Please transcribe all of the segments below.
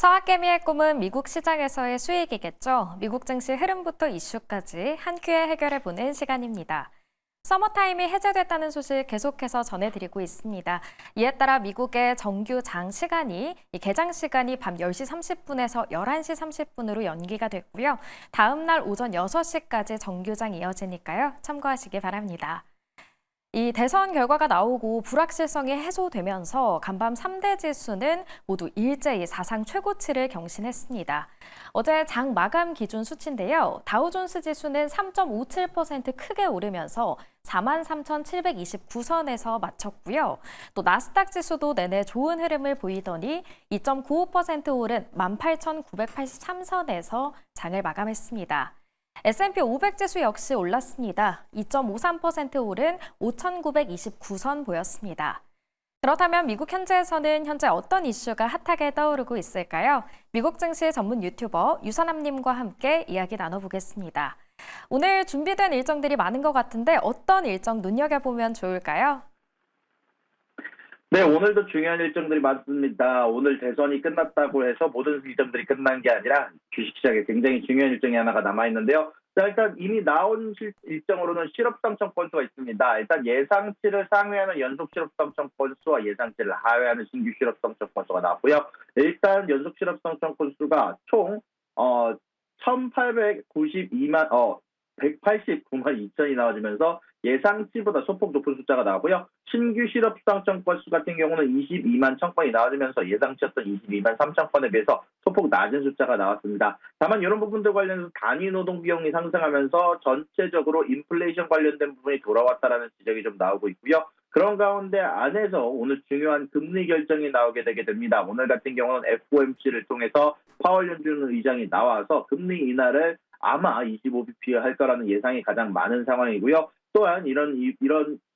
서학개미의 꿈은 미국 시장에서의 수익이겠죠. 미국 증시 흐름부터 이슈까지 한 큐에 해결해보는 시간입니다. 서머타임이 해제됐다는 소식 계속해서 전해드리고 있습니다. 이에 따라 미국의 정규 개장 시간이 밤 10시 30분에서 11시 30분으로 연기가 됐고요. 다음 날 오전 6시까지 정규장 이어지니까요. 참고하시기 바랍니다. 이 대선 결과가 나오고 불확실성이 해소되면서 간밤 3대 지수는 모두 일제히 사상 최고치를 경신했습니다. 어제 장 마감 기준 수치인데요. 다우존스 지수는 3.57% 크게 오르면서 43,729선에서 마쳤고요. 또 나스닥 지수도 내내 좋은 흐름을 보이더니 2.95% 오른 18,983선에서 장을 마감했습니다. S&P 500 지수 역시 올랐습니다. 2.53% 오른 5,929선 보였습니다. 그렇다면 미국 현지에서는 현재 어떤 이슈가 핫하게 떠오르고 있을까요? 미국 증시 전문 유튜버 유선남님과 함께 이야기 나눠보겠습니다. 오늘 준비된 일정들이 많은 것 같은데 어떤 일정 눈여겨보면 좋을까요? 네, 오늘도 중요한 일정들이 많습니다. 오늘 대선이 끝났다고 해서 모든 일정들이 끝난 게 아니라 주식시장에 굉장히 중요한 일정이 하나가 남아있는데요. 자, 일단 이미 나온 일정으로는 실업상청 건수가 있습니다. 일단 예상치를 상회하는 연속 실업상청 건수와 예상치를 하회하는 신규 실업상청 건수가 나왔고요. 일단 연속 실업상청 건수가 총 189만 2천이 나와지면서 예상치보다 소폭 높은 숫자가 나오고요. 신규 실업상청 건수 같은 경우는 22만 1,000건이 나와지면서 예상치였던 22만 3천 건에 비해서 소폭 낮은 숫자가 나왔습니다. 다만 이런 부분들 관련해서 단위 노동 비용이 상승하면서 전체적으로 인플레이션 관련된 부분이 돌아왔다라는 지적이 좀 나오고 있고요. 그런 가운데 안에서 오늘 중요한 금리 결정이 나오게 되게 됩니다. 오늘 같은 경우는 FOMC를 통해서 파월 연준 의장이 나와서 금리 인하를 아마 25bp 할 거라는 예상이 가장 많은 상황이고요. 또한 이런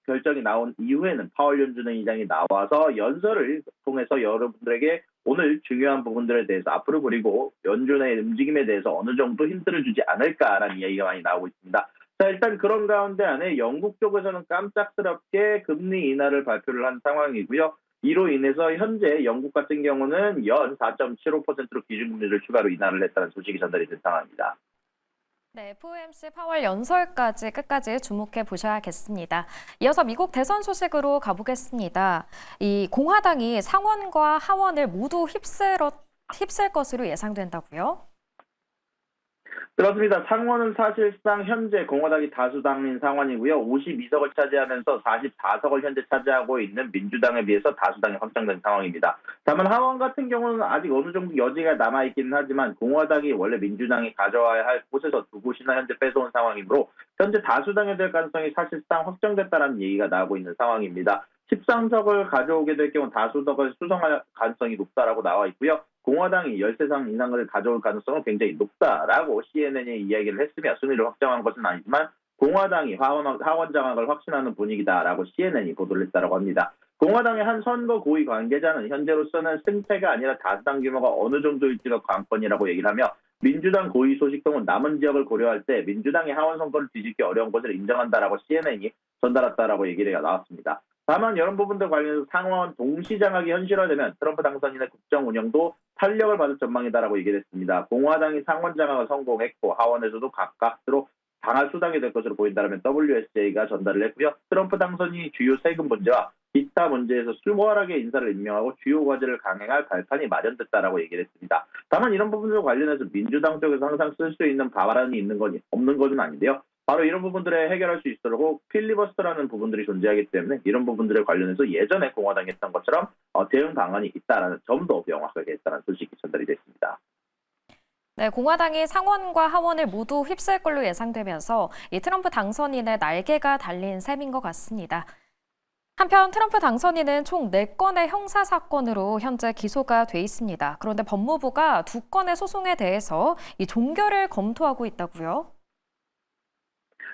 결정이 나온 이후에는 파월 연준 의장이 나와서 연설을 통해서 여러분들에게 오늘 중요한 부분들에 대해서 앞으로 그리고 연준의 움직임에 대해서 어느 정도 힌트를 주지 않을까라는 이야기가 많이 나오고 있습니다. 자, 일단 그런 가운데 안에 영국 쪽에서는 깜짝스럽게 금리 인하를 발표를 한 상황이고요. 이로 인해서 현재 영국 같은 경우는 연 4.75%로 기준금리를 추가로 인하를 했다는 소식이 전달이 된 상황입니다. 네, FOMC 파월 연설까지 끝까지 주목해 보셔야겠습니다. 이어서 미국 대선 소식으로 가보겠습니다. 이 공화당이 상원과 하원을 모두 휩쓸 것으로 예상된다고요? 그렇습니다. 상원은 사실상 현재 공화당이 다수당인 상황이고요. 52석을 차지하면서 44석을 현재 차지하고 있는 민주당에 비해서 다수당이 확정된 상황입니다. 다만 하원 같은 경우는 아직 어느 정도 여지가 남아있기는 하지만 공화당이 원래 민주당이 가져와야 할 곳에서 두 곳이나 현재 뺏어온 상황이므로 현재 다수당이 될 가능성이 사실상 확정됐다는 얘기가 나오고 있는 상황입니다. 13석을 가져오게 될 경우 다수석을 수성할 가능성이 높다라고 나와 있고요. 공화당이 13석 이상을 가져올 가능성은 굉장히 높다라고 CNN이 이야기를 했으며 순위를 확정한 것은 아니지만 공화당이 하원 장악을 확신하는 분위기다라고 CNN이 보도를 했다고 합니다. 공화당의 한 선거 고위 관계자는 현재로서는 승패가 아니라 다수당 규모가 어느 정도일지가 관건이라고 얘기를 하며 민주당 고위 소식통은 남은 지역을 고려할 때 민주당이 하원 선거를 뒤집기 어려운 것을 인정한다라고 CNN이 전달했다라고 얘기가 나왔습니다. 다만 이런 부분들 관련해서 상원 동시 장악이 현실화되면 트럼프 당선인의 국정 운영도 탄력을 받을 전망이다라고 얘기를 했습니다. 공화당이 상원 장악을 성공했고 하원에서도 가까스로 당할 수당이 될 것으로 보인다면 WSJ가 전달을 했고요. 트럼프 당선인이 주요 세금 문제와 기타 문제에서 수월하게 인사를 임명하고 주요 과제를 강행할 발판이 마련됐다라고 얘기를 했습니다. 다만 이런 부분들 관련해서 민주당 쪽에서 항상 쓸 수 있는 발언이 없는 것은 아닌데요. 바로 이런 부분들을 해결할 수 있도록 필리버스터라는 부분들이 존재하기 때문에 이런 부분들에 관련해서 예전에 공화당이 했던 것처럼 대응 방안이 있다라는 점도 명확하게 했다는 소식이 전달이 됐습니다. 네, 공화당이 상원과 하원을 모두 휩쓸 걸로 예상되면서 이 트럼프 당선인의 날개가 달린 셈인 것 같습니다. 한편 트럼프 당선인은 총 4건의 형사사건으로 현재 기소가 돼 있습니다. 그런데 법무부가 2건의 소송에 대해서 이 종결을 검토하고 있다고요?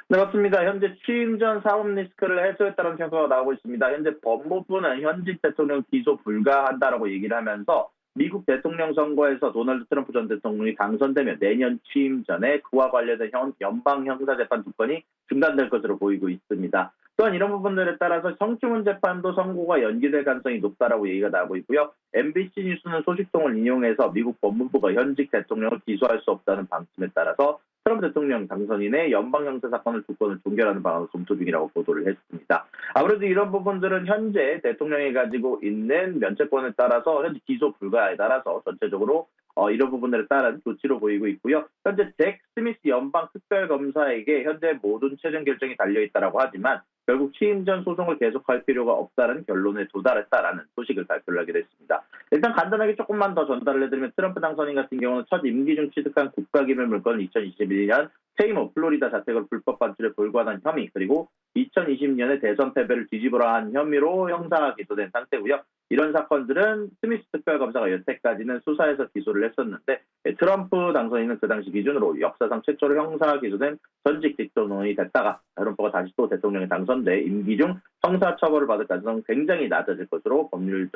네, 맞습니다. 현재 취임 전 사법 리스크를 해소했다는 평가가 나오고 있습니다. 현재 법무부는 현직 대통령 기소 불가한다라고 얘기를 하면서 미국 대통령 선거에서 도널드 트럼프 전 대통령이 당선되면 내년 취임 전에 그와 관련된 연방 형사재판 2건이 중단될 것으로 보이고 있습니다. 또한 이런 부분들에 따라서 성추문 재판도 선고가 연기될 가능성이 높다라고 얘기가 나오고 있고요. MBC 뉴스는 소식통을 인용해서 미국 법무부가 현직 대통령을 기소할 수 없다는 방침에 따라서 트럼프 대통령 당선인의 연방 형사 사건을 두 건을 종결하는 방안을 검토 중이라고 보도를 했습니다. 아무래도 이런 부분들은 현재 대통령이 가지고 있는 면책권에 따라서 현재 기소 불가에 따라서 전체적으로 이런 부분들에 따른 조치로 보이고 있고요. 현재 잭 스미스 연방 특별검사에게 현재 모든 최종 결정이 달려있다라고 하지만 결국 취임 전 소송을 계속할 필요가 없다는 결론에 도달했다라는 소식을 발표를 하게 됐습니다. 일단 간단하게 조금만 더 전달을 해드리면 트럼프 당선인 같은 경우는 첫 임기 중 취득한 국가기밀 물건을 2021년 퇴임 후 플로리다 자택을 불법 반출에 불과한 혐의 그리고 2020년에 대선 패배를 뒤집으라 한 혐의로 형사 기소된 상태고요. 이런 사건들은 스미스 특별검사가 여태까지는 수사에서 기소를 했었는데 트럼프 당선인은 그 당시 기준으로 역사상 최초로 형사 기소된 전직 직전원이 됐다가 트럼프가 다시 또 대통령에 당선돼 임기 중 형사 처벌을 받을 가능성은 굉장히 낮아질 것으로 법률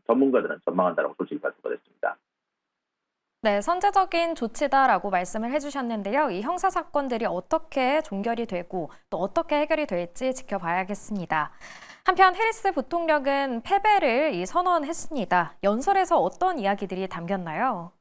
전문가들은 전망한다고 소식이 발표가 됐습니다. 네, 선제적인 조치다라고 말씀을 해주셨는데요. 이 형사 사건들이 어떻게 종결이 되고 또 어떻게 해결이 될지 지켜봐야겠습니다. 한편 해리스 부통령은 패배를 선언했습니다. 연설에서 어떤 이야기들이 담겼나요?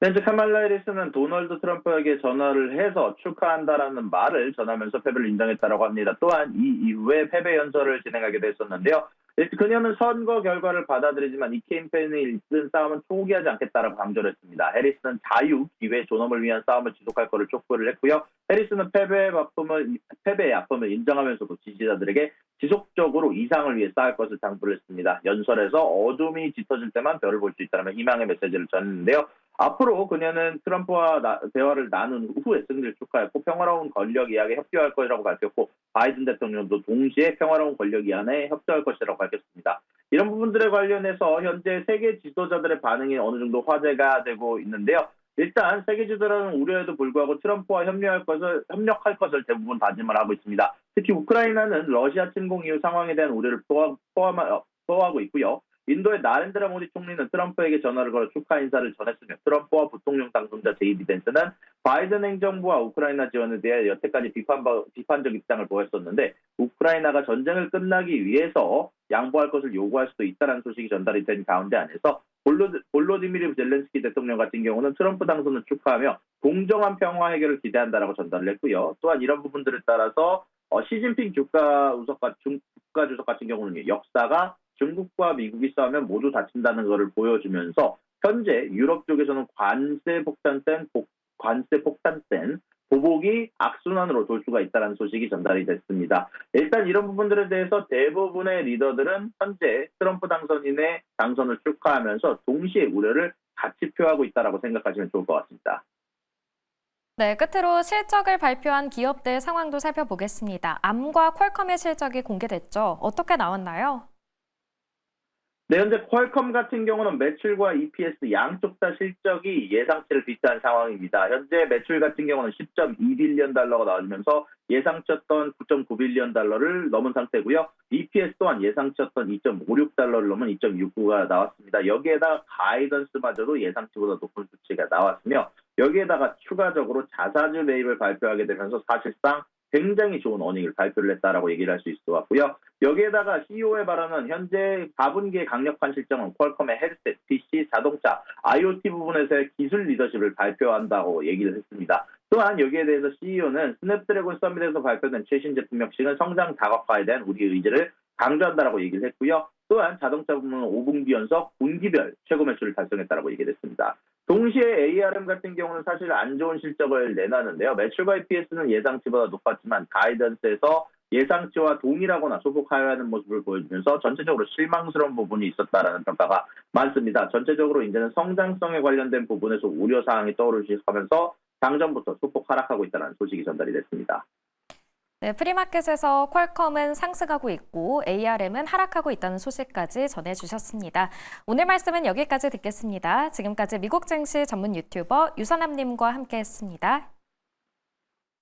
현재 카말라 해리스는 도널드 트럼프에게 전화를 해서 축하한다라는 말을 전하면서 패배를 인정했다고 합니다. 또한 이 이후에 패배 연설을 진행하게 됐었는데요. 그녀는 선거 결과를 받아들이지만 이 캠페인을 이끈 싸움은 포기하지 않겠다라고 강조를 했습니다. 해리스는 자유, 기회, 존엄을 위한 싸움을 지속할 것을 촉구를 했고요. 해리스는 패배의 아픔을 인정하면서도 지지자들에게 지속적으로 이상을 위해 싸울 것을 당부를 했습니다. 연설에서 어둠이 짙어질 때만 별을 볼 수 있다는 희망의 메시지를 전했는데요. 앞으로 그녀는 트럼프와 대화를 나눈 후에 승리를 축하했고 평화로운 권력 이야기에 협조할 것이라고 밝혔고 바이든 대통령도 동시에 평화로운 권력 이안에 협조할 것이라고 밝혔습니다. 이런 부분들에 관련해서 현재 세계 지도자들의 반응이 어느 정도 화제가 되고 있는데요. 일단 세계 지도자는 우려에도 불구하고 트럼프와 협력할 것을 대부분 다짐을 하고 있습니다. 특히 우크라이나는 러시아 침공 이후 상황에 대한 우려를 포함하고 있고요. 인도의 나렌드라 모디 총리는 트럼프에게 전화를 걸어 축하 인사를 전했으며 트럼프와 부통령 당선자 제이디 댄스는 바이든 행정부와 우크라이나 지원에 대해 여태까지 비판적 입장을 보였었는데 우크라이나가 전쟁을 끝나기 위해서 양보할 것을 요구할 수도 있다는 소식이 전달이 된 가운데 안에서 볼로디미르 젤렌스키 대통령 같은 경우는 트럼프 당선을 축하하며 공정한 평화 해결을 기대한다라고 전달을 했고요. 또한 이런 부분들에 따라서 시진핑 국가주석 같은 경우는 역사가 중국과 미국이 싸우면 모두 다친다는 것을 보여주면서 현재 유럽 쪽에서는 관세 폭탄 센 보복이 악순환으로 돌 수가 있다는 소식이 전달이 됐습니다. 일단 이런 부분들에 대해서 대부분의 리더들은 현재 트럼프 당선인의 당선을 축하하면서 동시에 우려를 같이 표하고 있다고 생각하시면 좋을 것 같습니다. 네, 끝으로 실적을 발표한 기업들 상황도 살펴보겠습니다. 암과 퀄컴의 실적이 공개됐죠. 어떻게 나왔나요? 네, 현재 퀄컴 같은 경우는 매출과 EPS 양쪽 다 실적이 예상치를 비슷한 상황입니다. 현재 매출 같은 경우는 10.2빌리언 달러가 나와주면서 예상치였던 9.9빌리언 달러를 넘은 상태고요. EPS 또한 예상치였던 2.56달러를 넘은 2.69가 나왔습니다. 여기에다가 가이던스마저도 예상치보다 높은 수치가 나왔으며 여기에다가 추가적으로 자사주 매입을 발표하게 되면서 사실상 굉장히 좋은 어닝을 발표를 했다라고 얘기를 할 수 있을 것 같고요. 여기에다가 CEO의 발언은 현재 4분기의 강력한 실적은 퀄컴의 헤드셋, PC, 자동차, IoT 부분에서의 기술 리더십을 발표한다고 얘기를 했습니다. 또한 여기에 대해서 CEO는 스냅드래곤 서밋에서 발표된 최신 제품 역시는 성장 다각화에 대한 우리의 의지를 강조한다라고 얘기를 했고요. 또한 자동차 부문은 5분기 연속 분기별 최고 매출을 달성했다라고 얘기를 했습니다. 동시에 ARM 같은 경우는 사실 안 좋은 실적을 내놨는데요. 매출과 EPS는 예상치보다 높았지만 가이던스에서 예상치와 동일하거나 소폭 하회하는 모습을 보여주면서 전체적으로 실망스러운 부분이 있었다라는 평가가 많습니다. 전체적으로 이제는 성장성에 관련된 부분에서 우려사항이 떠오르기 시작하면서 당전부터 소폭 하락하고 있다는 소식이 전달이 됐습니다. 네, 프리마켓에서 퀄컴은 상승하고 있고 ARM은 하락하고 있다는 소식까지 전해주셨습니다. 오늘 말씀은 여기까지 듣겠습니다. 지금까지 미국 증시 전문 유튜버 유선남님과 함께했습니다.